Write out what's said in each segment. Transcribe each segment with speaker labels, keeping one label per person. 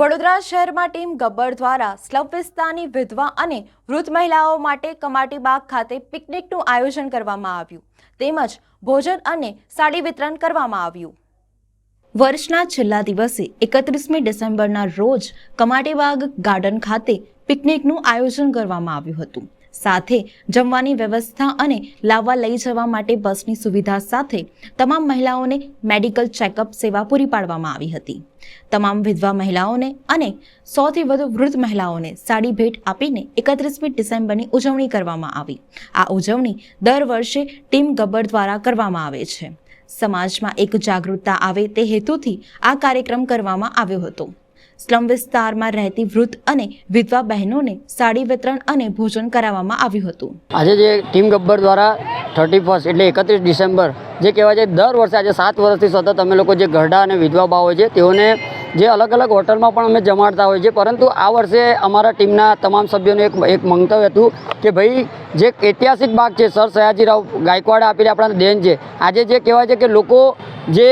Speaker 1: વડોદરા શહેરમાં ટીમ ગબ્બર દ્વારા સ્લમ વિસ્તારની વિધવા અને વૃદ્ધ મહિલાઓ માટે કમાટીબાગ ખાતે પિકનિકનું આયોજન કરવામાં આવ્યું તેમજ ભોજન અને સાડી વિતરણ કરવામાં આવ્યું। વર્ષના છેલ્લા દિવસે 31મી ડિસેમ્બરના રોજ કમાટીબાગ ગાર્ડન ખાતે પિકનિકનું આયોજન કરવામાં આવ્યું હતું। સાથે જમવાની વ્યવસ્થા અને લાવવા લઈ જવા માટે બસની સુવિધા સાથે તમામ મહિલાઓને મેડિકલ ચેકઅપ સેવા પૂરી પાડવામાં આવી હતી। તમામ વિધવા મહિલાઓને અને 100થી વધુ વૃદ્ધ મહિલાઓને સાડી ભેટ આપીને 31મી ડિસેમ્બરની ઉજવણી કરવામાં આવી। આ ઉજવણી દર વર્ષે ટીમ ગબ્બર દ્વારા કરવામાં આવે છે। સમાજમાં એક જાગૃતતા આવે તે હેતુથી આ કાર્યક્રમ કરવામાં આવ્યો હતો। સ્લમ વિસ્તારમાં રહેતી વૃદ્ધ અને વિધવા બહેનોને સાડી વિતરણ અને ભોજન કરાવવામાં આવ્યું હતું।
Speaker 2: આજે જે ટીમ ગબ્બર દ્વારા 31 એટલે 31 ડિસેમ્બર જે કહેવાય છે દર વર્ષે આજે 7 વર્ષથી સતત અમે લોકો જે ગરડા અને વિધવા ભાવ હોય છે તેઓને જે અલગ અલગ હોટલમાં પણ અમે જમાડતા હોય છે, પરંતુ આ વર્ષે અમારા ટીમના તમામ સભ્યોને એક મંતવ્ય હતું કે ભાઈ જે ઐતિહાસિક બાગ છે સર સયાજીરાવ ગાયકવાડે આપેલી આપણા દેન છે। આજે જે કહેવાય છે કે લોકો જે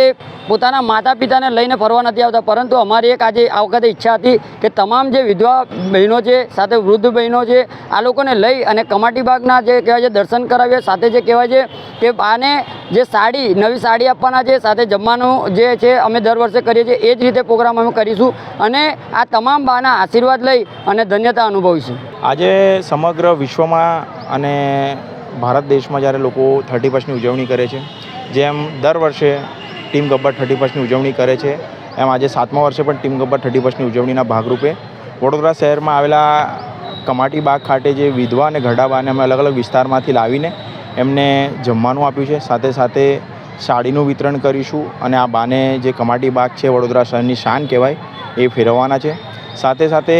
Speaker 2: પોતાના માતા પિતાને લઈને ફરવા નથી આવતા, પરંતુ અમારી એક આજે આ વખતે ઈચ્છા હતી કે તમામ જે વિધવા બહેનો છે સાથે વૃદ્ધ બહેનો છે આ લોકોને લઈ અને કમાટીબાગના જે કહેવાય છે દર્શન કરાવીએ। સાથે જે કહેવાય છે કે આને જે સાડી નવી સાડી આપવાના છે, સાથે જમવાનું જે છે અમે દર વર્ષે કરીએ છીએ એ જ રીતે પ્રોગ્રામ અમે કરીશું અને આ તમામ બાના આશીર્વાદ લઈ અને ધન્યતા અનુભવીશું।
Speaker 3: આજે સમગ્ર વિશ્વમાં અને ભારત દેશમાં જ્યારે લોકો 31ની ઉજવણી કરે છે, જેમ દર વર્ષે ટીમ ગબ્બર 31ની ઉજવણી કરે છે, એમ આજે 7મા વર્ષે પણ ટીમ ગબ્બર 31ની ઉજવણીના ભાગરૂપે વડોદરા શહેરમાં આવેલા કમાટીબાગ ખાતે જે વિધવા અને ઘરડાબાને અમે અલગ અલગ વિસ્તારમાંથી લાવીને એમને જમવાનું આપ્યું છે। સાથે સાથે સાડીનું વિતરણ કરીશું અને આ બાને જે કમાટીબાગ છે વડોદરા શહેરની શાન કહેવાય એ ફેરવવાના છે। સાથે સાથે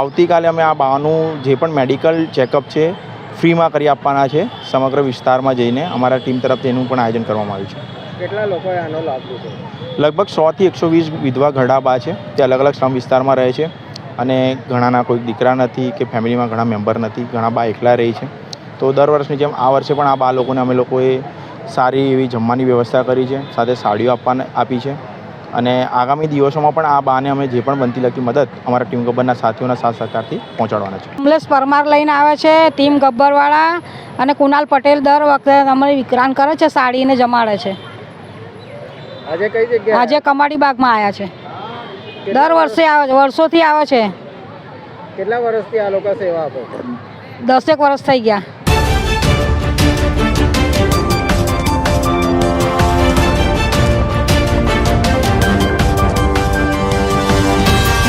Speaker 3: આવતીકાલે અમે આ બાનું જે પણ મેડિકલ ચેકઅપ છે ફ્રીમાં કરી આપવાના છે સમગ્ર વિસ્તારમાં જઈને। અમારા ટીમ તરફથી એનું પણ આયોજન કરવામાં આવ્યું છે।
Speaker 4: કેટલા લોકોએ આનો લાભ લીધો?
Speaker 3: લગભગ 100થી 120 વિધવા ઘરડા બા છે, તે અલગ અલગ શ્રમ વિસ્તારમાં રહે છે અને ઘણાના કોઈ દીકરા નથી કે ફેમિલીમાં ઘણા મેમ્બર નથી, ઘણા બા એકલા રહી છે। તો દર વર્ષની જેમ આ વર્ષે પણ આ બા લોકોને અમે લોકોએ સારી એવી જમવાની વ્યવસ્થા કરી છે, સાથે સાડીઓ આપી છે અને આગામી દિવસોમાં પણ આ બાને અમે જે પણ બનતી લગતી મદદ અમારા ટીમ ગબ્બરના સાથીઓના સાથ સહકારથી પહોંચાડવાના છે।
Speaker 5: કમલેશ પરમાર લઈને આવે છે ટીમ ગબ્બરવાળા અને કુનાલ પટેલ દર વખતે અમારી વિક્રાંત કરે છે, સાડીને જમાડે છે।
Speaker 4: આજે કઈ જગ્યાએ?
Speaker 5: આજે કમાટીબાગમાં આવ્યા છે, દર વર્ષે આવે છે, વર્ષોથી આવે છે।
Speaker 4: કેટલા વર્ષથી આ લોકો સેવા આપે છે?
Speaker 5: 10 વર્ષ થઈ ગયા।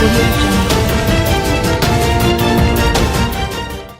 Speaker 1: Audio